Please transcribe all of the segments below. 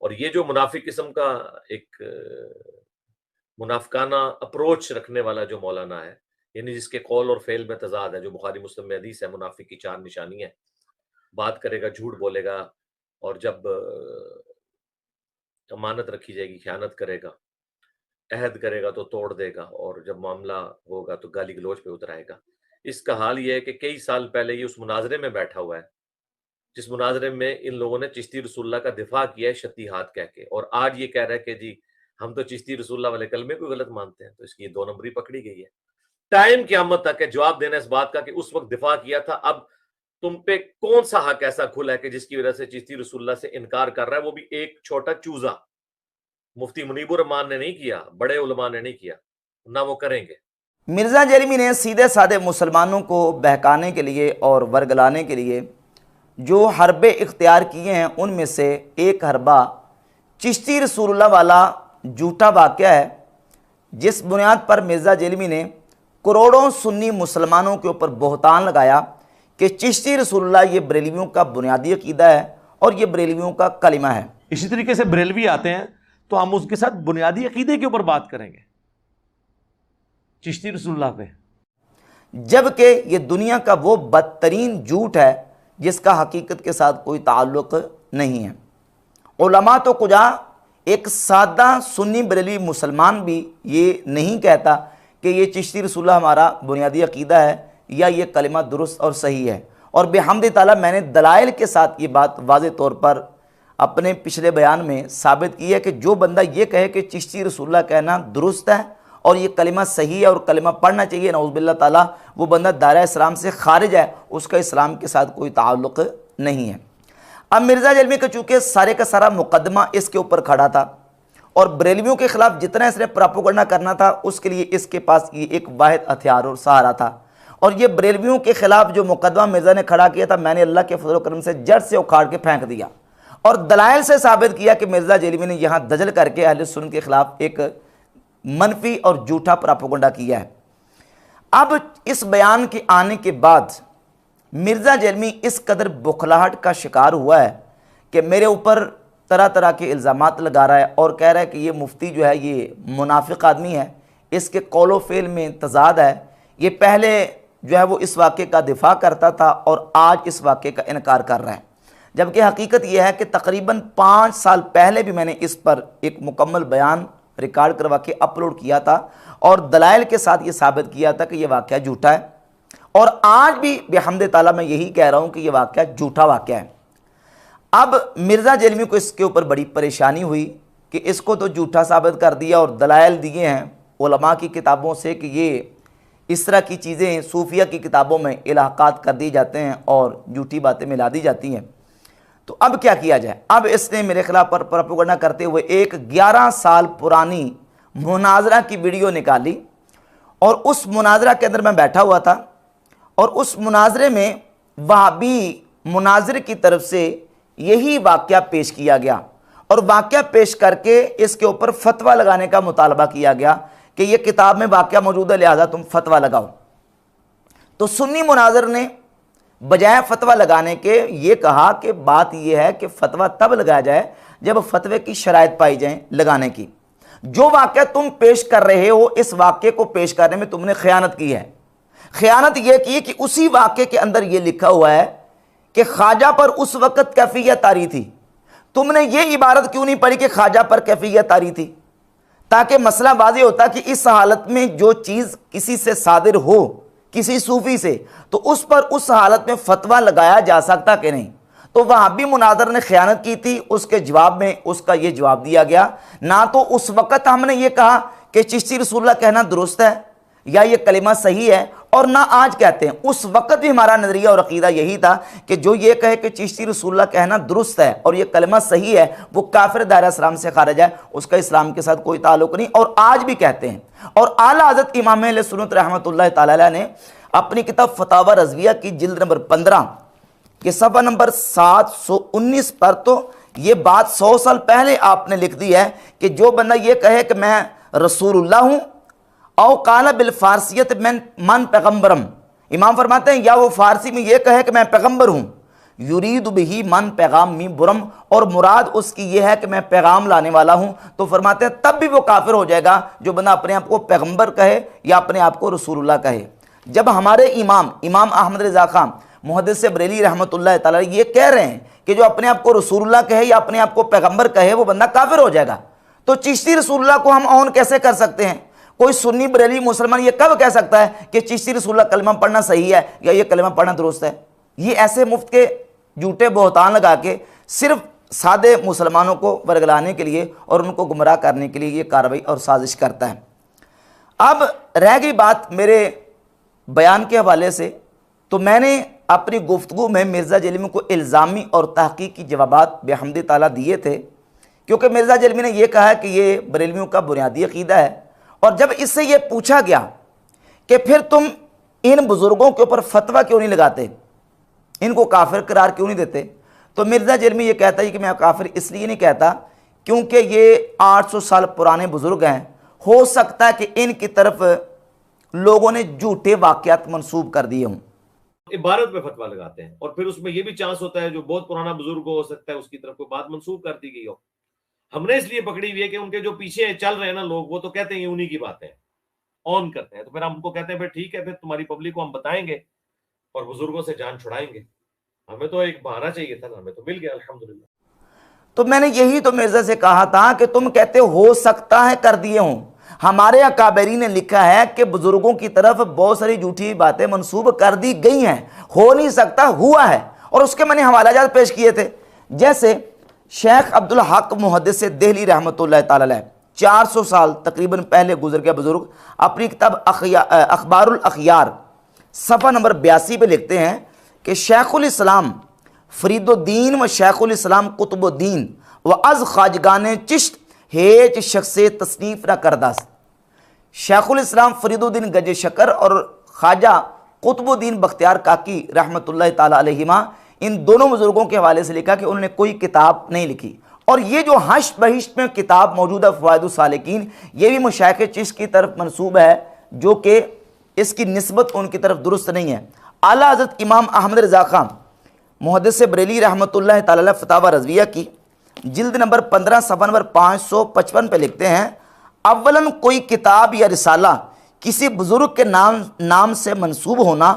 اور یہ جو منافق قسم کا ایک منافقانہ اپروچ رکھنے والا جو مولانا ہے، یعنی جس کے قول اور فعل میں تضاد ہے، جو بخاری مسلم میں حدیث ہے منافق کی 4 نشانی ہے، بات کرے گا جھوٹ بولے گا، اور جب امانت رکھی جائے گی خیانت کرے گا، عہد کرے گا تو توڑ دے گا، اور جب معاملہ ہوگا تو گالی گلوچ پہ اتر آئے گا۔ اس کا حال یہ ہے کہ کئی سال پہلے یہ اس مناظرے میں بیٹھا ہوا ہے جس مناظرے میں ان لوگوں نے چشتی رسول اللہ کا دفاع کیا ہے شتی ہاتھ کہہ کے، اور آج یہ کہہ رہا ہے کہ جی ہم تو چشتی رسول اللہ والے کلمے کو غلط مانتے ہیں، تو اس کی 2 نمبری پکڑی گئی ہے۔ ٹائم قیامت تک ہے جواب دینا اس بات کا کہ اس وقت دفاع کیا تھا، اب تم پہ کون سا حق ایسا کھلا ہے کہ جس کی وجہ سے چشتی رسول اللہ سے انکار کر رہا ہے، وہ بھی ایک چھوٹا چوزا۔ مفتی منیب الرحمان نے نہیں کیا، بڑے علماء نے نہیں کیا، نہ وہ کریں گے۔ مرزا جیلمی نے سیدھے سادے مسلمانوں کو بہکانے کے لیے اور ورگلانے کے لیے جو حربے اختیار کیے ہیں، ان میں سے ایک حربہ چشتی رسول اللہ والا جھوٹا واقعہ ہے، جس بنیاد پر مرزا جیلمی نے کروڑوں سنی مسلمانوں کے اوپر بہتان لگایا کہ چشتی رسول اللہ یہ بریلویوں کا بنیادی عقیدہ ہے اور یہ بریلویوں کا کلمہ ہے۔ اسی طریقے سے بریلوی آتے ہیں تو ہم اس کے ساتھ بنیادی عقیدے کے اوپر بات کریں گے، چشتی رسول اللہ پہ، جبکہ یہ دنیا کا وہ بدترین جھوٹ ہے جس کا حقیقت کے ساتھ کوئی تعلق نہیں ہے۔ علماء تو کجا، ایک سادہ سنی بریلوی مسلمان بھی یہ نہیں کہتا کہ یہ چشتی رسول اللہ ہمارا بنیادی عقیدہ ہے یا یہ کلمہ درست اور صحیح ہے۔ اور بحمد تعالیٰ میں نے دلائل کے ساتھ یہ بات واضح طور پر اپنے پچھلے بیان میں ثابت کی ہے کہ جو بندہ یہ کہے کہ چشتی رسول اللہ کہنا درست ہے اور یہ کلمہ صحیح ہے اور کلمہ پڑھنا چاہیے، نعوذ باللہ تعالیٰ، وہ بندہ دائرہ اسلام سے خارج ہے، اس کا اسلام کے ساتھ کوئی تعلق نہیں ہے۔ اب مرزا جیلمی کا چونکہ سارے کا سارا مقدمہ اس کے اوپر کھڑا تھا، اور بریلویوں کے خلاف جتنا اس نے پراپوگنڈا کرنا تھا اس کے لیے اس کے پاس یہ ایک واحد ہتھیار اور سہارا تھا، اور یہ بریلویوں کے خلاف جو مقدمہ مرزا نے کھڑا کیا تھا، میں نے اللہ کے فضل و کرم سے جڑ سے اکھاڑ کے پھینک دیا اور دلائل سے ثابت کیا کہ مرزا جیلمی نے یہاں دجل کر کے اہل سنت کے خلاف ایک منفی اور جھوٹا پراپوگنڈا کیا ہے۔ اب اس بیان کے آنے کے بعد مرزا جیلمی اس قدر بخلاہٹ کا شکار ہوا ہے کہ میرے اوپر طرح طرح کے الزامات لگا رہا ہے اور کہہ رہا ہے کہ یہ مفتی جو ہے یہ منافق آدمی ہے، اس کے قول و فعل میں تضاد ہے، یہ پہلے جو ہے وہ اس واقعے کا دفاع کرتا تھا اور آج اس واقعے کا انکار کر رہا ہے، جبکہ حقیقت یہ ہے کہ تقریباً 5 سال پہلے بھی میں نے اس پر ایک مکمل بیان ریکارڈ کروا کے اپلوڈ کیا تھا اور دلائل کے ساتھ یہ ثابت کیا تھا کہ یہ واقعہ جھوٹا ہے، اور آج بھی بحمد تعالیٰ میں یہی کہہ رہا ہوں کہ یہ واقعہ جھوٹا واقعہ ہے۔ اب مرزا جیلمی کو اس کے اوپر بڑی پریشانی ہوئی کہ اس کو تو جھوٹا ثابت کر دیا اور دلائل دیے ہیں علماء کی کتابوں سے کہ یہ اس طرح کی چیزیں صوفیہ کی کتابوں میں الحاقات کر دی جاتے ہیں اور جھوٹی باتیں ملا دی جاتی ہیں، تو اب کیا کیا جائے؟ اب اس نے میرے خلاف پر پروپیگنڈا کرتے ہوئے ایک 11 سال پرانی مناظرہ کی ویڈیو نکالی، اور اس مناظرہ کے اندر میں بیٹھا ہوا تھا، اور اس مناظرے میں وہابی مناظر کی طرف سے یہی واقعہ پیش کیا گیا، اور واقعہ پیش کر کے اس کے اوپر فتویٰ لگانے کا مطالبہ کیا گیا کہ یہ کتاب میں واقعہ موجود ہے لہذا تم فتویٰ لگاؤ۔ تو سنی مناظر نے بجائے فتویٰ لگانے کے یہ کہا کہ بات یہ ہے کہ فتویٰ تب لگایا جائے جب فتوے کی شرائط پائی جائیں لگانے کی۔ جو واقعہ تم پیش کر رہے ہو، اس واقعے کو پیش کرنے میں تم نے خیانت کی ہے۔ خیانت یہ کی کہ اسی واقعے کے اندر یہ لکھا ہوا ہے کہ خواجہ پر اس وقت کیفیت طاری تھی، تم نے یہ عبارت کیوں نہیں پڑھی کہ خواجہ پر کیفیت طاری تھی؟ تاکہ مسئلہ واضح ہوتا کہ اس حالت میں جو چیز کسی سے صادر ہو، کسی صوفی سے، تو اس پر اس حالت میں فتویٰ لگایا جا سکتا کہ نہیں۔ تو وہابی مناظر نے خیانت کی تھی، اس کے جواب میں اس کا یہ جواب دیا گیا، نہ تو اس وقت ہم نے یہ کہا کہ چشتی رسول اللہ کہنا درست ہے یا یہ کلمہ صحیح ہے، اور نہ آج کہتے ہیں۔ اس وقت بھی ہمارا نظریہ اور عقیدہ یہی تھا کہ جو یہ کہے کہ چشتی رسول اللہ کہنا درست ہے اور یہ کلمہ صحیح ہے، وہ کافر دائرہ اسلام سے خارج ہے، اس کا اسلام کے ساتھ کوئی تعلق نہیں، اور آج بھی کہتے ہیں۔ اور اعلیٰ حضرت امام اہل سنت رحمۃ اللہ تعالی علیہ نے اپنی کتاب فتاوی رضویہ کی جلد نمبر 15 کے صفحہ نمبر 719 پر تو یہ بات 100 سال پہلے آپ نے لکھ دی ہے کہ جو بندہ یہ کہے کہ میں رسول اللہ ہوں، او قال بالفارسیت من پیغمبرم، امام فرماتے ہیں یا وہ فارسی میں یہ کہے کہ میں پیغمبر ہوں، یرید بہی من پیغام می برم، اور مراد اس کی یہ ہے کہ میں پیغام لانے والا ہوں، تو فرماتے ہیں تب بھی وہ کافر ہو جائے گا جو بندہ اپنے آپ کو پیغمبر کہے یا اپنے آپ کو رسول اللہ کہے۔ جب ہمارے امام احمد رضا خان محدث بریلی رحمۃ اللہ تعالی یہ کہہ رہے ہیں کہ جو اپنے آپ کو رسول اللہ کہے یا اپنے آپ کو پیغمبر کہے وہ بندہ کافر ہو جائے گا، تو چشتی رسول اللہ کو ہم اون کیسے کر سکتے ہیں؟ کوئی سنی بریلی مسلمان یہ کب کہہ سکتا ہے کہ چشتی رسول اللہ کلمہ پڑھنا صحیح ہے یا یہ کلمہ پڑھنا درست ہے؟ یہ ایسے مفت کے جھوٹے بہتان لگا کے صرف سادے مسلمانوں کو ورگلانے کے لیے اور ان کو گمراہ کرنے کے لیے یہ کارروائی اور سازش کرتا ہے۔ اب رہ گئی بات میرے بیان کے حوالے سے، تو میں نے اپنی گفتگو میں مرزا جیلمی کو الزامی اور تحقیقی جوابات بحمد تعالیٰ دیے تھے، کیونکہ مرزا جیلمی نے یہ کہا کہ یہ بریلویوں کا بنیادی عقیدہ ہے، اور جب اس سے یہ پوچھا گیا کہ پھر تم ان بزرگوں کے اوپر فتویٰ کیوں نہیں لگاتے، ان کو کافر قرار کیوں نہیں دیتے، تو مرزا جیلمی یہ کہتا ہے کہ میں کافر اس لیے نہیں کہتا کیونکہ یہ 800 سال پرانے بزرگ ہیں، ہو سکتا ہے کہ ان کی طرف لوگوں نے جھوٹے واقعات منسوب کر دیے ہوں۔ عبارت میں فتویٰ لگاتے ہیں، اور پھر اس میں یہ بھی چانس ہوتا ہے جو بہت پرانا بزرگ ہو سکتا ہے اس کی طرف کوئی بات منسوب کر دی گئی ہو۔ ہم نے اس لیے پکڑی ہوئی ہے کہ ان کے جو پیچھے چل رہے ہیں نا لوگ، وہ تو کہتے ہیں یہ انہی کی باتیں آن کرتے ہیں، تو پھر ہم کو کہتے ہیں پھر ٹھیک ہے، پھر تمہاری پبلک کو ہم بتائیں گے اور بزرگوں سے جان چھڑائیں گے۔ ہمیں تو ایک بہانہ چاہیے تھا نا، ہمیں تو مل گیا الحمدللہ۔ تو میں نے یہی تو مرزا سے کہا تھا کہ تم کہتے ہو سکتا ہے کر دیے ہوں، ہمارے اکابرین نے لکھا ہے کہ بزرگوں کی طرف بہت ساری جھوٹی باتیں منسوب کر دی گئی ہیں، ہو نہیں سکتا ہوا ہے، اور اس کے میں نے حوالہ جات پیش کیے تھے، جیسے شیخ عبدالحق محدث دہلی رحمۃ اللہ تعالی علیہ 400 سال تقریباً پہلے گزر گیا بزرگ، اپنی کتاب اخبار الاخیار صفحہ نمبر 82 پہ لکھتے ہیں کہ شیخ الاسلام فرید الدین و شیخ الاسلام قطب الدین و از خواجگان چشت ہیچ شخص تصنیف نہ کرداست۔ شیخ الاسلام فرید الدین گج شکر اور خواجہ قطب الدین بختیار کاکی رحمۃ اللہ تعالی علیہما، ان دونوں بزرگوں کے حوالے سے لکھا کہ انہوں نے کوئی کتاب نہیں لکھی، اور یہ جو حشت بہشت میں کتاب موجودہ فوائد السالکین، یہ بھی مشائخ چشت کی طرف منسوب ہے، جو کہ اس کی نسبت ان کی طرف درست نہیں ہے۔ اعلیٰ حضرت امام احمد رضا خان محدث بریلی رحمۃ اللہ تعالی علیہ فتاوی رضویہ کی جلد نمبر 15 صفحہ نمبر 555 پہ لکھتے ہیں، اولاً کوئی کتاب یا رسالہ کسی بزرگ کے نام سے منسوب ہونا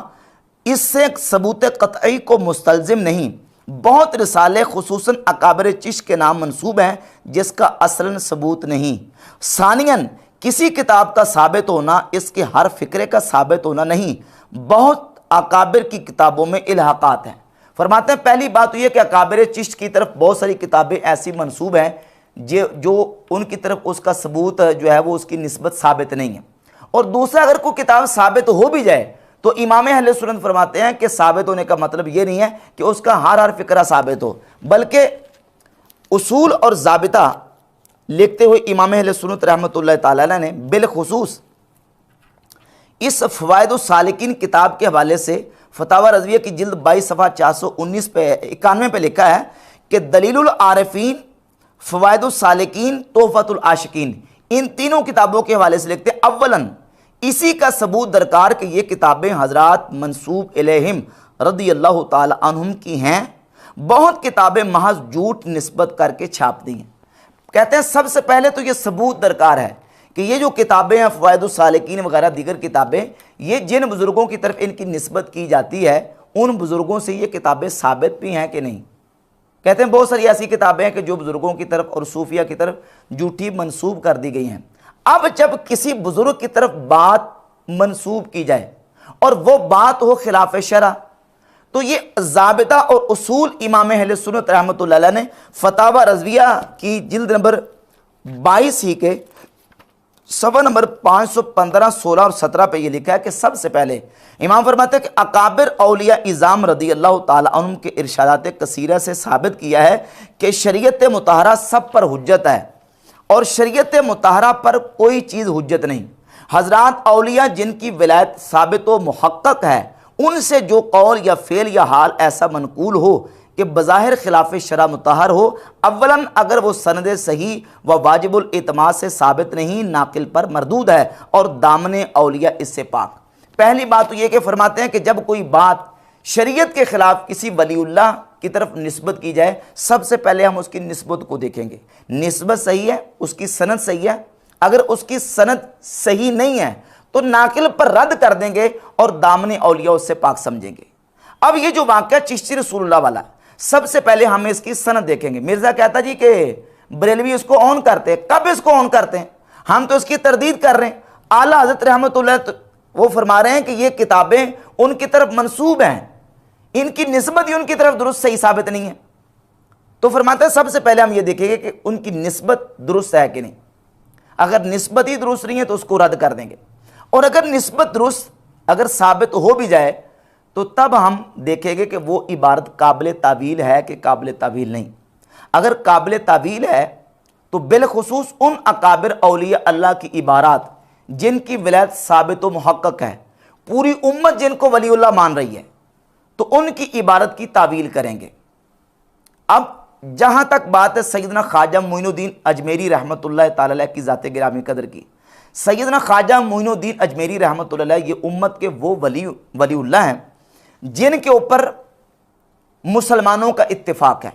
اس سے ثبوت قطعی کو مستلزم نہیں، بہت رسالے خصوصاً اکابر چشت کے نام منسوب ہیں جس کا اصلاً ثبوت نہیں۔ ثانیاً کسی کتاب کا ثابت ہونا اس کے ہر فکرے کا ثابت ہونا نہیں، بہت اکابر کی کتابوں میں الحاقات ہیں۔ فرماتے ہیں پہلی بات یہ کہ اکابر چشت کی طرف بہت ساری کتابیں ایسی منسوب ہیں جو ان کی طرف اس کا ثبوت جو ہے وہ اس کی نسبت ثابت نہیں ہے، اور دوسرا اگر کوئی کتاب ثابت ہو بھی جائے تو امام اہل سنت فرماتے ہیں کہ ثابت ہونے کا مطلب یہ نہیں ہے کہ اس کا ہر فکرہ ثابت ہو، بلکہ اصول اور ضابطہ لکھتے ہوئے امام اہل سنت رحمۃ اللہ تعالی علیہ نے بالخصوص اس فوائد السالکین کتاب کے حوالے سے فتاوی رضویہ کی جلد 22 صفحہ 419 پہ 91 پہ لکھا ہے کہ دلیل العارفین، فوائد السالکین، تحفۃ العاشقین، ان تینوں کتابوں کے حوالے سے لکھتے ہیں اولاً اسی کا ثبوت درکار کہ یہ کتابیں حضرات منسوب الیہم رضی اللہ تعالی عنہم کی ہیں، بہت کتابیں محض جھوٹ نسبت کر کے چھاپ دی ہیں۔ کہتے ہیں سب سے پہلے تو یہ ثبوت درکار ہے کہ یہ جو کتابیں ہیں فوائد السالکین وغیرہ دیگر کتابیں، یہ جن بزرگوں کی طرف ان کی نسبت کی جاتی ہے ان بزرگوں سے یہ کتابیں ثابت بھی ہیں کہ نہیں۔ کہتے ہیں بہت ساری ایسی کتابیں ہیں کہ جو بزرگوں کی طرف اور صوفیہ کی طرف جھوٹی منسوب کر دی گئی ہیں۔ اب جب کسی بزرگ کی طرف بات منسوب کی جائے اور وہ بات ہو خلاف شرع، تو یہ ضابطہ اور اصول امام اہل سنت رحمۃ اللہ علیہ نے فتاوی رضویہ کی جلد نمبر 22 ہی کے صفحہ نمبر 515، 16 اور 17 پہ یہ لکھا ہے کہ سب سے پہلے امام فرماتے ہیں کہ اکابر اولیاء اعظام رضی اللہ تعالی عنہم کے ارشادات کثیرہ سے ثابت کیا ہے کہ شریعت مطہرہ سب پر حجت ہے اور شریعت مطہرہ پر کوئی چیز حجت نہیں۔ حضرات اولیاء جن کی ولایت ثابت و محقق ہے، ان سے جو قول یا فعل یا حال ایسا منقول ہو کہ بظاہر خلاف شرع مطہر ہو، اولاً اگر وہ سند صحیح و واجب الاعتماد سے ثابت نہیں، ناقل پر مردود ہے اور دامن اولیاء اس سے پاک۔ پہلی بات تو یہ کہ فرماتے ہیں کہ جب کوئی بات شریعت کے خلاف کسی ولی اللہ کی طرف نسبت کی جائے، سب سے پہلے ہم اس کی نسبت کو دیکھیں گے، نسبت صحیح ہے، اس کی سند صحیح ہے، اگر اس کی سند صحیح نہیں ہے تو ناقل پر رد کر دیں گے اور دامن اولیاء اس سے پاک سمجھیں گے۔ اب یہ جو واقعہ چشتی رسول اللہ والا، سب سے پہلے ہم اس کی سند دیکھیں گے۔ مرزا کہتا جی کہ بریلوی اس کو آن کرتے ہیں، کب اس کو آن کرتے ہیں؟ ہم تو اس کی تردید کر رہے ہیں۔ اعلیٰ حضرت رحمۃ اللہ وہ فرما رہے ہیں کہ یہ کتابیں ان کی طرف منسوب ہیں، ان کی نسبت ہی ان کی طرف درست صحیح ثابت نہیں ہے۔ تو فرماتے ہیں سب سے پہلے ہم یہ دیکھیں گے کہ ان کی نسبت درست ہے کہ نہیں۔ اگر نسبت ہی درست نہیں ہے تو اس کو رد کر دیں گے، اور اگر نسبت درست اگر ثابت ہو بھی جائے تو تب ہم دیکھیں گے کہ وہ عبارت قابل تعویل ہے کہ قابل تعویل نہیں۔ اگر قابل تعویل ہے تو بالخصوص ان اکابر اولیاء اللہ کی عبارات جن کی ولایت ثابت و محقق ہے، پوری امت جن کو ولی اللہ مان رہی ہے، تو ان کی عبارت کی تعویل کریں گے۔ اب جہاں تک بات ہے سیدنا خواجہ معین الدین اجمیری رحمۃ اللہ تعالی علیہ کی ذات گرامی قدر کی، سیدنا خواجہ معین الدین اجمیری رحمۃ اللہ علیہ یہ امت کے وہ ولی اللہ ہیں جن کے اوپر مسلمانوں کا اتفاق ہے،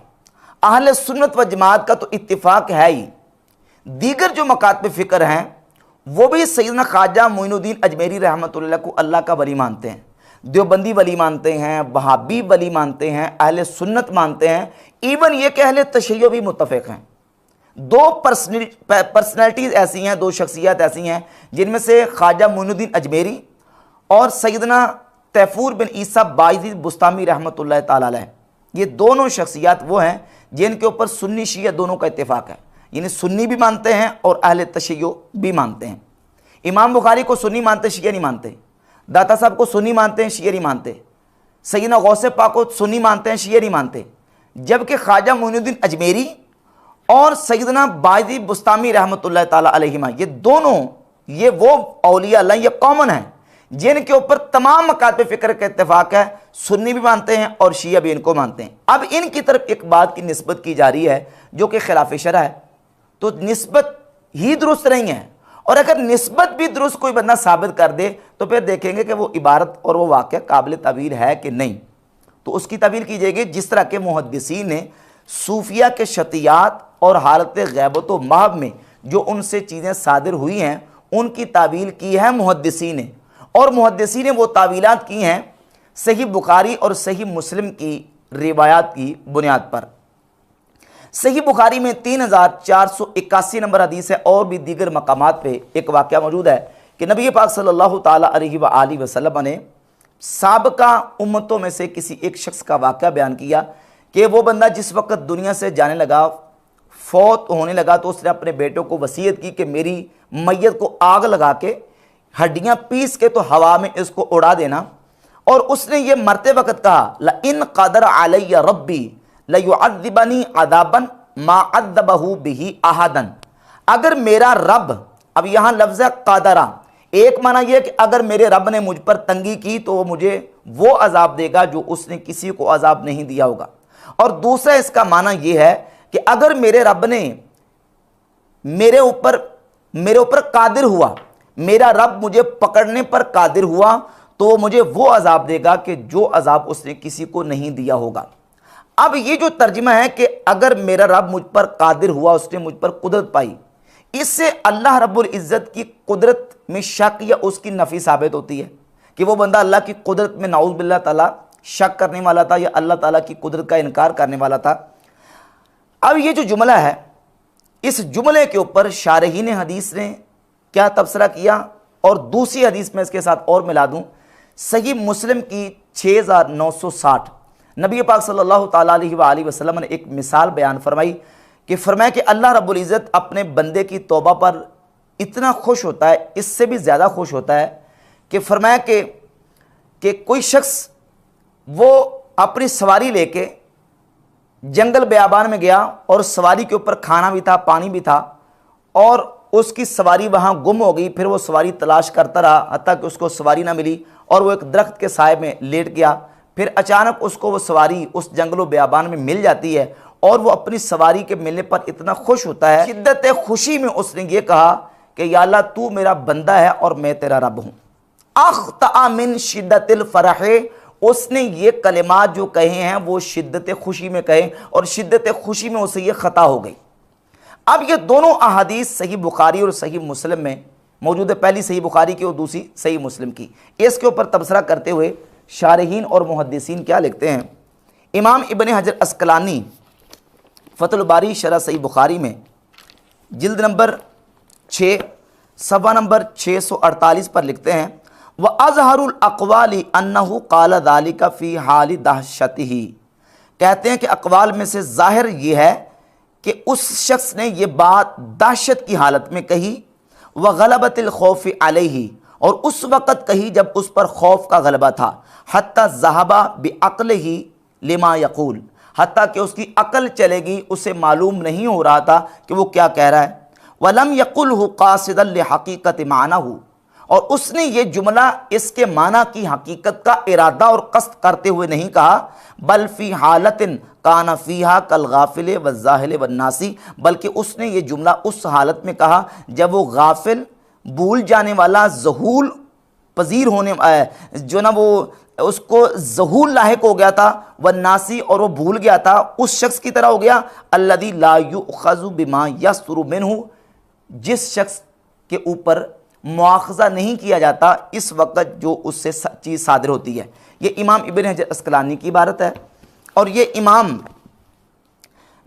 اہل سنت و جماعت کا تو اتفاق ہے ہی، دیگر جو مکاتب فکر ہیں وہ بھی سیدنا خواجہ معین الدین اجمیری رحمۃ اللہ کو اللہ کا ولی مانتے ہیں، دیوبندی ولی مانتے ہیں، وہابی ولی مانتے ہیں، اہل سنت مانتے ہیں، ایون یہ کہ اہل تشیع بھی متفق ہیں۔ دو پرسنالٹیز ایسی ہیں، دو شخصیات ایسی ہیں جن میں سے خواجہ معین الدین اجمیری اور سیدنا تیفور بن عیسیٰ بائزی بستامی رحمۃ اللہ تعالی علیہ، یہ دونوں شخصیات وہ ہیں جن کے اوپر سنی شیعہ دونوں کا اتفاق ہے، یعنی سنی بھی مانتے ہیں اور اہل تشیع بھی مانتے ہیں۔ امام بخاری کو سنی مانتے، شیعہ نہیں مانتے، داتا صاحب کو سنی مانتے ہیں، شیعہ نہیں مانتے، سیدنا غوث پاک کو سنی مانتے ہیں، شیعہ نہیں مانتے، جبکہ خواجہ معین الدین اجمیری اور سیدنا بائزی بستامی رحمۃ اللہ تعالی علیہما یہ دونوں یہ وہ اولیاء اللہ یہ کامن ہیں جن کے اوپر تمام مکاتب فکر کا اتفاق ہے، سنی بھی مانتے ہیں اور شیعہ بھی ان کو مانتے ہیں۔ اب ان کی طرف ایک بات کی نسبت کی جا رہی ہے جو کہ خلاف شرع ہے، تو نسبت ہی درست نہیں ہے، اور اگر نسبت بھی درست کوئی بندہ ثابت کر دے تو پھر دیکھیں گے کہ وہ عبارت اور وہ واقعہ قابل تعویل ہے کہ نہیں، تو اس کی تعویل کی جائے گی جس طرح کے محدثین نے صوفیہ کے شطیات اور حالت غیبت و محو میں جو ان سے چیزیں صادر ہوئی ہیں ان کی تعویل کی ہے محدثین نے، اور محدثین نے وہ تعویلات کی ہیں صحیح بخاری اور صحیح مسلم کی روایات کی بنیاد پر۔ صحیح بخاری میں 3481 نمبر حدیث ہے، اور بھی دیگر مقامات پہ ایک واقعہ موجود ہے کہ نبی پاک صلی اللہ تعالی علیہ وآلہ وسلم نے سابقہ امتوں میں سے کسی ایک شخص کا واقعہ بیان کیا کہ وہ بندہ جس وقت دنیا سے جانے لگا، فوت ہونے لگا، تو اس نے اپنے بیٹوں کو وصیت کی کہ میری میت کو آگ لگا کے ہڈیاں پیس کے تو ہوا میں اس کو اڑا دینا، اور اس نے یہ مرتے وقت کہا لَإِن قَدَرَ عَلَيَّ رَبِّي لَيُعَذِّبَنِي عَذَابًا مَا عَذَّبَهُ بِهِ أَحَدًا، اگر میرا رب، اب یہاں لفظ ہے قادرہ، ایک معنی یہ کہ اگر میرے رب نے مجھ پر تنگی کی تو وہ مجھے وہ عذاب دے گا جو اس نے کسی کو عذاب نہیں دیا ہوگا، اور دوسرا اس کا معنی یہ ہے کہ اگر میرے رب نے میرے اوپر قادر ہوا، میرا رب مجھے پکڑنے پر قادر ہوا تو وہ مجھے وہ عذاب دے گا کہ جو عذاب اس نے کسی کو نہیں دیا ہوگا۔ اب یہ جو ترجمہ ہے کہ اگر میرا رب مجھ پر قادر ہوا، اس نے مجھ پر قدرت پائی، اس سے اللہ رب العزت کی قدرت میں شک یا اس کی نفی ثابت ہوتی ہے کہ وہ بندہ اللہ کی قدرت میں نعوذ باللہ تعالیٰ شک کرنے والا تھا یا اللہ تعالیٰ کی قدرت کا انکار کرنے والا تھا۔ اب یہ جو جملہ ہے، اس جملے کے اوپر شارحین حدیث نے کیا تبصرہ کیا، اور دوسری حدیث میں اس کے ساتھ اور ملا دوں، صحیح مسلم کی 6960 نبی پاک صلی اللہ تعالیٰ علیہ وآلہ وسلم نے ایک مثال بیان فرمائی کہ اللہ رب العزت اپنے بندے کی توبہ پر اتنا خوش ہوتا ہے، اس سے بھی زیادہ خوش ہوتا ہے کہ فرمایا کہ کوئی شخص وہ اپنی سواری لے کے جنگل بیابان میں گیا، اور سواری کے اوپر کھانا بھی تھا، پانی بھی تھا، اور اس کی سواری وہاں گم ہو گئی، پھر وہ سواری تلاش کرتا رہا حتیٰ کہ اس کو سواری نہ ملی، اور وہ ایک درخت کے سائے میں لیٹ گیا، پھر اچانک اس کو وہ سواری اس جنگل و بیابان میں مل جاتی ہے، اور وہ اپنی سواری کے ملنے پر اتنا خوش ہوتا ہے، شدت خوشی میں اس نے یہ کہا کہ یا اللہ تو میرا بندہ ہے اور میں تیرا رب ہوں۔ اخطأ من شدت الفرح اس نے یہ کلمات جو کہے ہیں وہ شدت خوشی میں کہے اور شدت خوشی میں اسے یہ خطا ہو گئی۔ اب یہ دونوں احادیث صحیح بخاری اور صحیح مسلم میں موجود ہے، پہلی صحیح بخاری کی اور دوسری صحیح مسلم کی۔ اس کے اوپر تبصرہ کرتے ہوئے شارحین اور محدثین کیا لکھتے ہیں؟ امام ابن حجر عسقلانی فتح الباری شرح صحیح بخاری میں جلد نمبر 6 صفحہ نمبر 648 پر لکھتے ہیں وَأَظْهَرُ الْأَقْوَالِ أَنَّهُ قَالَ ذَلِكَ فِي حَالِ دَهْشَتِهِ، کہتے ہیں کہ اقوال میں سے ظاہر یہ ہے کہ اس شخص نے یہ بات دہشت کی حالت میں کہی، وَغَلَبَةِ الْخَوْفِ عَلَيْهِ، اور اس وقت کہی جب اس پر خوف کا غلبہ تھا، حَتَّى ذَهَبَ بِعَقْلِهِ لِمَا يَقُولُ، حتیٰ کہ اس کی عقل چلے گی، اسے معلوم نہیں ہو رہا تھا کہ وہ کیا کہہ رہا ہے۔ وَلَمْ يَقُلْهُ قَاصِدًا لِحَقِيقَةِ مَعْنَهُ، اور اس نے یہ جملہ اس کے معنی کی حقیقت کا ارادہ اور قصد کرتے ہوئے نہیں کہا، بل فی حالت کان فیہا کالغافل والزاہل والناسی، بلکہ اس نے یہ جملہ اس حالت میں کہا جب وہ غافل، بھول جانے والا، ذہول پذیر ہونے جو نا وہ اس کو ذہول لاحق ہو گیا تھا، والناسی، اور وہ بھول گیا تھا، اس شخص کی طرح ہو گیا الذی لا یؤخذ بما یصدر منہ، جس شخص کے اوپر مواخذہ نہیں کیا جاتا اس وقت جو اس سے چیز صادر ہوتی ہے۔ یہ امام ابن حجر عسقلانی کی عبارت ہے، اور یہ امام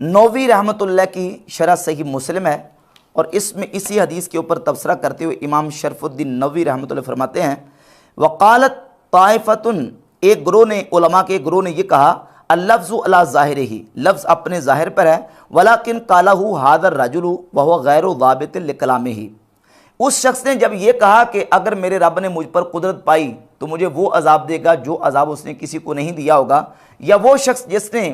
نووی رحمۃ اللہ کی شرح صحیح مسلم ہے، اور اس میں اسی حدیث کے اوپر تبصرہ کرتے ہوئے امام شرف الدین نووی رحمۃ اللہ فرماتے ہیں وقالت طائفتن، ایک گروہ نے، علماء کے ایک گروہ نے یہ کہا اللفظ علی ظاہرہ، لفظ اپنے ظاہر پر ہے، ولیکن قالہ ھذا الرجل وہو غیر ضابط لکلامہ، اس شخص نے جب یہ کہا کہ اگر میرے رب نے مجھ پر قدرت پائی تو مجھے وہ عذاب دے گا جو عذاب اس نے کسی کو نہیں دیا ہوگا، یا وہ شخص جس نے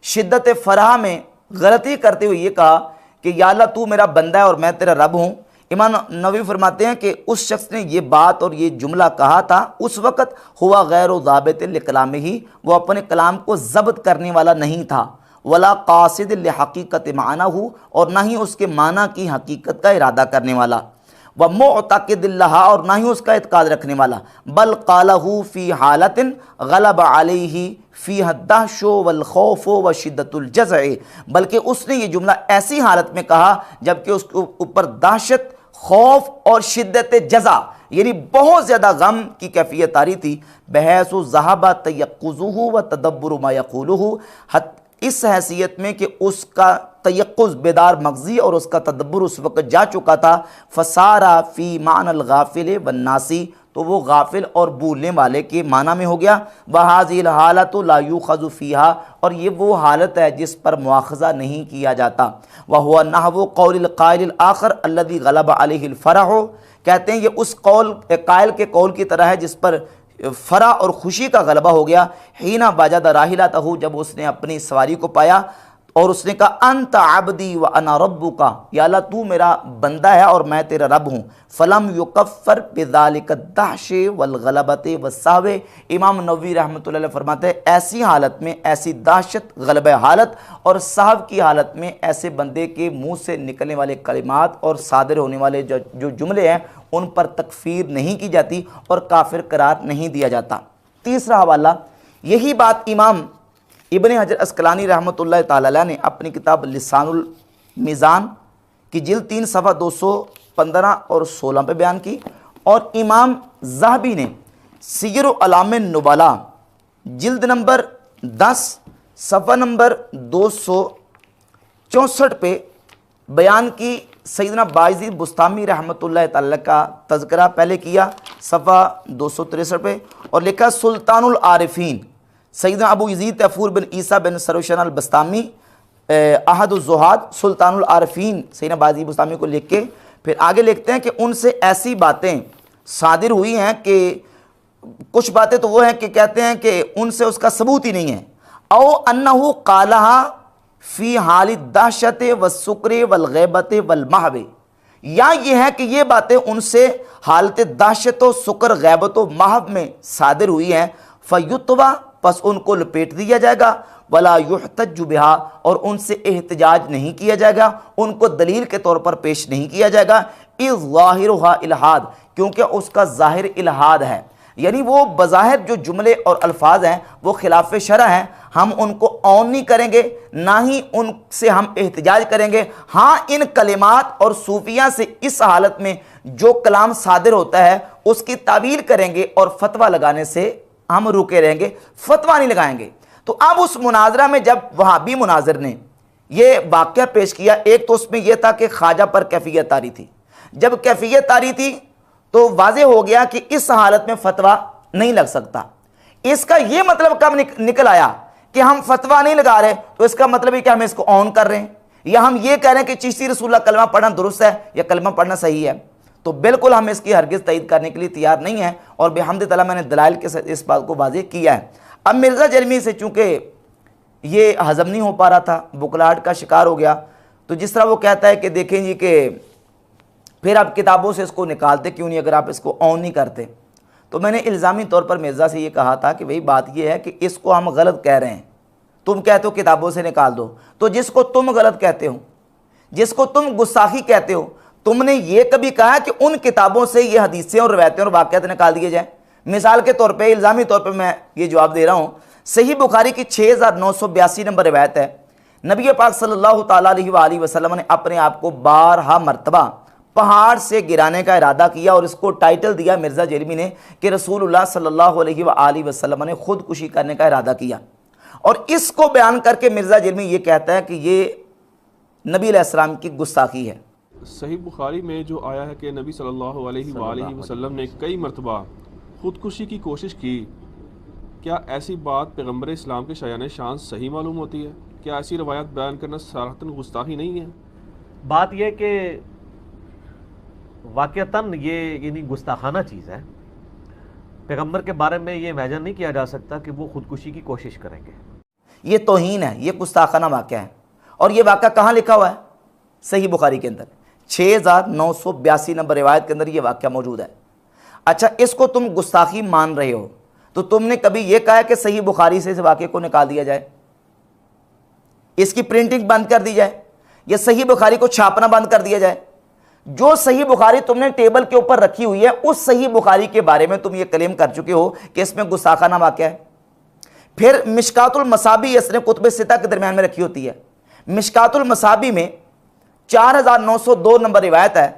شدت فرح میں غلطی کرتے ہوئے یہ کہا کہ یا اللہ تو میرا بندہ ہے اور میں تیرا رب ہوں۔ امام نووی فرماتے ہیں کہ اس شخص نے یہ بات اور یہ جملہ کہا تھا اس وقت ہوا غیر ضابط لکلامہ، وہ اپنے کلام کو ضبط کرنے والا نہیں تھا، ولا قاصد لحقیقت معنہ، اور نہ ہی اس کے معنی کی حقیقت کا ارادہ کرنے والا، ومعتقد اللہ، اور نہ ہی اس کا اعتقاد رکھنے والا، بل قالہ فی حالت غلب علیہ فیہا الدہش والخوف وشدت الجزع، بلکہ اس نے یہ جملہ ایسی حالت میں کہا جبکہ اس کے اوپر دہشت، خوف اور شدت جزع یعنی بہت زیادہ غم کی کیفیت آ رہی تھی، بحیث ذہب تیقظہ وتدبر ما یقولہ، اس حیثیت میں کہ اس کا تیقظ بیدار مغزی اور اس کا تدبر اس وقت جا چکا تھا، فسارا فی معنی الغافل والناسی، تو وہ غافل اور بھولنے والے کے معنی میں ہو گیا، وہذہ الحالۃ لا یؤخذ فیہا، اور یہ وہ حالت ہے جس پر مواخذہ نہیں کیا جاتا، وہو نحو قول القائل الآخر الذی غلب علیہ الفرح، کہتے ہیں یہ اس قول قائل کے قول کی طرح ہے جس پر فرح اور خوشی کا غلبہ ہو گیا، حین وجد راحلتہ، جب اس نے اپنی سواری کو پایا اور اس نے کہا انت عبدی وانا ربک، یا اللہ تو میرا بندہ ہے اور میں تیرا رب ہوں، فلم یکفر بذالک الدہش والغلبۃ والسہو، امام نووی رحمۃ اللہ علیہ فرماتے ہیں ایسی حالت میں، ایسی دہشت، غلبہ حالت اور سہو کی حالت میں ایسے بندے کے منہ سے نکلنے والے کلمات اور صادر ہونے والے جو جملے ہیں ان پر تکفیر نہیں کی جاتی اور کافر قرار نہیں دیا جاتا۔ تیسرا حوالہ، یہی بات امام ابن حجر عسقلانی رحمۃ اللہ تعالی علیہ نے اپنی کتاب لسان المیزان کی جلد 3 صفحہ 215 اور 16 پہ بیان کی، اور امام ذہبی نے سیر اعلام النبلاء جلد نمبر 10 صفحہ نمبر 264 پہ بیان کی۔ سیدنا باعزید بستامی رحمۃ اللہ تعالی کا تذکرہ پہلے کیا صفحہ 263 پہ، اور لکھا سلطان العارفین سیدنا ابو یزید تیفور بن عیسیٰ بن سروشن البستامی احد الزہاد سلطان العارفین سیدنا باعزید بستامی کو لکھ کے پھر آگے لکھتے ہیں کہ ان سے ایسی باتیں صادر ہوئی ہیں کہ کچھ باتیں تو وہ ہیں کہ کہتے ہیں کہ ان سے اس کا ثبوت ہی نہیں ہے، او انہ قالہا فی حال الدہشت والسکر والغیبت والمحو، یا یہ ہے کہ یہ باتیں ان سے حالت دہشت و سکر، غیبت و محو میں صادر ہوئی ہیں، فیتبع، پس ان کو لپیٹ دیا جائے گا، ولا یحتج بہا، اور ان سے احتجاج نہیں کیا جائے گا، ان کو دلیل کے طور پر پیش نہیں کیا جائے گا، اذ ظاہرھا الحاد، کیونکہ اس کا ظاہر الحاد ہے، یعنی وہ بظاہر جو جملے اور الفاظ ہیں وہ خلاف شرع ہیں، ہم ان کو اون نہیں کریں گے، نہ ہی ان سے ہم احتجاج کریں گے۔ ہاں ان کلمات اور صوفیہ سے اس حالت میں جو کلام صادر ہوتا ہے اس کی تعویل کریں گے اور فتویٰ لگانے سے ہم رکے رہیں گے، فتویٰ نہیں لگائیں گے۔ تو اب اس مناظرہ میں جب وہابی مناظر نے یہ واقعہ پیش کیا، ایک تو اس میں یہ تھا کہ خواجہ پر کیفیت آ رہی تھی، جب کیفیت آ رہی تھی تو واضح ہو گیا کہ اس حالت میں فتویٰ نہیں لگ سکتا۔ اس کا یہ مطلب کب نکل آیا کہ ہم فتویٰ نہیں لگا رہے، تو اس کا مطلب ہے کہ ہم اس کو آن کر رہے ہیں، یا ہم یہ کہہ رہے ہیں کہ چشتی رسول اللہ کلمہ پڑھنا درست ہے یا کلمہ پڑھنا صحیح ہے، تو بالکل ہم اس کی ہرگز تائید کرنے کے لیے تیار نہیں ہیں، اور بحمد تعالیٰ میں نے دلائل کے ساتھ اس بات کو واضح کیا ہے۔ اب مرزا جرمی سے چونکہ یہ ہضم نہیں ہو پا رہا تھا، بکلاہٹ کا شکار ہو گیا، تو جس طرح وہ کہتا ہے کہ دیکھیں جی کہ پھر آپ کتابوں سے اس کو نکالتے کیوں نہیں اگر آپ اس کو آن نہیں کرتے، تو میں نے الزامی طور پر مرزا سے یہ کہا تھا کہ بھئی بات یہ ہے کہ اس کو ہم غلط کہہ رہے ہیں، تم کہتے ہو کتابوں سے نکال دو، تو جس کو تم غلط کہتے ہو، جس کو تم گستاخی کہتے ہو، تم نے یہ کبھی کہا کہ ان کتابوں سے یہ حدیثیں اور روایتیں اور واقعات نکال دیے جائیں؟ مثال کے طور پہ الزامی طور پہ میں یہ جواب دے رہا ہوں، صحیح بخاری کی 6982 نمبر روایت ہے، نبی پاک صلی اللہ تعالیٰ علیہ وآلہ وسلم نے اپنے آپ کو 12 مرتبہ پہاڑ سے گرانے کا ارادہ کیا، اور اس کو ٹائٹل دیا مرزا جرمی نے کہ رسول اللہ صلی اللہ علیہ وآلہ وسلم نے خودکشی کرنے کا ارادہ کیا، اور اس کو بیان کر کے مرزا جرمی یہ کہتا ہے کہ یہ نبی علیہ السلام کی گستاخی ہے۔ صحیح بخاری میں جو آیا ہے کہ نبی صلی اللہ علیہ وآلہ وسلم نے کئی مرتبہ خودکشی کی کوشش کی، کیا ایسی بات پیغمبر اسلام کے شایان شان صحیح معلوم ہوتی ہے؟ کیا ایسی روایت بیان کرنا صراحتاً گستاخی نہیں ہے؟ بات یہ کہ واقعتاً یہ یعنی گستاخانہ چیز ہے، پیغمبر کے بارے میں یہ امیجن نہیں کیا جا سکتا کہ وہ خودکشی کی کوشش کریں گے، یہ توہین ہے، یہ گستاخانہ واقعہ ہے، اور یہ واقعہ کہاں لکھا ہوا ہے؟ صحیح بخاری کے اندر 6982 نمبر روایت کے اندر یہ واقعہ موجود ہے۔ اچھا، اس کو تم گستاخی مان رہے ہو، تو تم نے کبھی یہ کہا ہے کہ صحیح بخاری سے اس واقعے کو نکال دیا جائے، اس کی پرنٹنگ بند کر دی جائے، یا صحیح بخاری کو چھاپنا بند کر دیا جائے؟ جو صحیح بخاری تم نے ٹیبل کے اوپر رکھی ہوئی ہے، اس صحیح بخاری کے بارے میں تم یہ کلیم کر چکے ہو کہ اس میں گستاخانہ واقعہ ہے۔ پھر مشکات المصابی اس نے کتب ستہ کے درمیان میں رکھی ہوتی ہے، مشکات المصابی میں 4902 نمبر روایت ہے،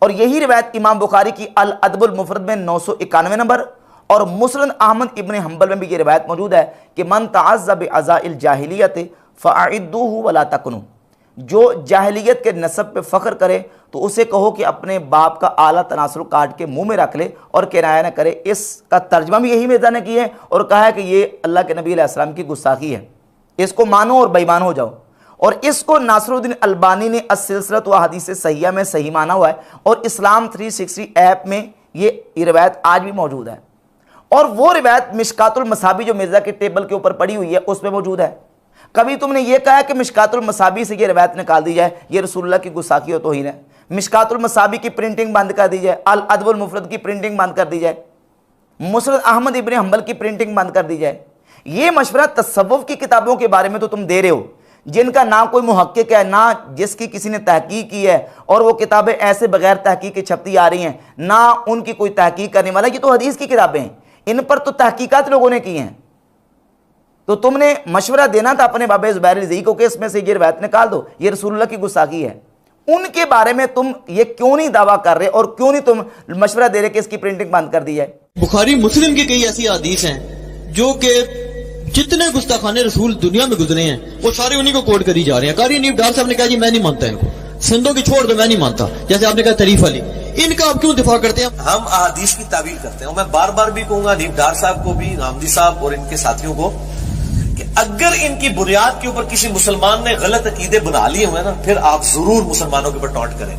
اور یہی روایت امام بخاری کی الادب المفرد میں 991 نمبر، اور مسند احمد ابن حنبل میں بھی یہ روایت موجود ہے کہ من تعزّ بعزاء الجاہلیت فاعدوہ ولا تکنوا، جو جاہلیت کے نسب پہ فخر کرے تو اسے کہو کہ اپنے باپ کا اعلیٰ تناسل کاٹ کے منہ میں رکھ لے اور کنایہ نہ کرے۔ اس کا ترجمہ بھی یہی مرزا نے کی ہے، اور کہا ہے کہ یہ اللہ کے نبی علیہ السلام کی گستاخی ہے، اس کو مانو اور بے ایمان ہو جاؤ۔ اور اس کو ناصر الدین البانی نے السلسلۃ واحادیث صحیحہ میں صحیح مانا ہوا ہے، اور اسلام 360 ایپ میں یہ روایت آج بھی موجود ہے، اور وہ روایت مشکات المصابی جو مرزا کے ٹیبل کے اوپر پڑی ہوئی ہے اس میں موجود ہے۔ کبھی تم نے یہ کہا کہ مشکات المصابی سے یہ روایت نکال دی جائے، یہ رسول اللہ کی گستاخی اور توہین ہے؟ مشکات المصابی کی پرنٹنگ بند کر دی جائے، الادب المفرد کی پرنٹنگ بند کر دی جائے، مسند احمد ابن حنبل کی پرنٹنگ بند کر دی جائے۔ یہ مشورہ تصوف کی کتابوں کے بارے میں تو تم دے رہے ہو جن کا نہ کوئی محقق ہے، نہ جس کی کسی نے تحقیق کی ہے، اور وہ کتابیں ایسے بغیر تحقیق کے چھپتی آ رہی ہیں، نہ ان کی کوئی تحقیق کرنے والا۔ یہ تو حدیث کی کتابیں ہیں، ان پر تو تحقیقات لوگوں نے کی ہیں، تو تم نے مشورہ دینا تھا اپنے بابا زبیر رضی کو کہ اس میں سے یہ روایت نکال دو، یہ رسول اللہ کی گستاخی ہے۔ ان کے بارے میں تم یہ کیوں نہیں دعویٰ کر رہے، اور کیوں نہیں تم مشورہ دے رہے کہ اس کی پرنٹنگ بند کر دی جائے؟ بخاری مسلم کی کئی ایسی حدیث ہیں جو کہ جتنے گستاخانے رسول دنیا میں گزرے ہیں وہ سارے انہی کو کوٹ کری جا رہے ہیں۔ قاری نیب ڈار صاحب نے کہا جی میں نہیں مانتا ان کو، سندھوں کی چھوڑ دو میں نہیں مانتا، جیسے آپ نے کہا طریف علی، ان کا آپ کیوں دفاع کرتے ہیں؟ ہم احادیث کی تعویل کرتے ہیں، اور میں بار بار بھی کہوں گا نیب ڈار صاحب کو بھی، غامدی صاحب اور ان کے ساتھیوں کو، کہ اگر ان کی بنیاد کے اوپر کسی مسلمان نے غلط عقیدے بنا لیے ہوئے نا، پھر آپ ضرور مسلمانوں کے اوپر ٹونٹ کریں۔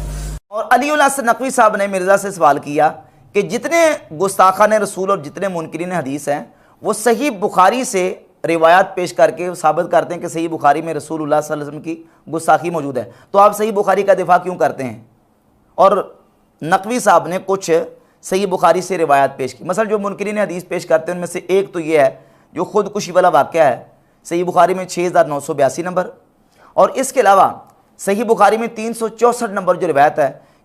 اور علی الحسن نقوی صاحب نے مرزا سے سوال کیا کہ جتنے گستاخان رسول اور جتنے منکرین حدیث ہیں وہ صحیح بخاری سے روایات پیش کر کے ثابت کرتے ہیں کہ صحیح بخاری میں رسول اللہ صلی اللہ علیہ وسلم کی گستاخی موجود ہے، تو آپ صحیح بخاری کا دفاع کیوں کرتے ہیں؟ اور نقوی صاحب نے کچھ صحیح بخاری سے روایات پیش کی، مثلا جو منکرین حدیث پیش کرتے ہیں ان میں سے ایک تو یہ ہے جو خودکشی والا واقعہ ہے، صحیح بخاری میں 6982 نمبر، اور اس کے علاوہ صحیح بخاری میں 364 نمبر جو روایت ہے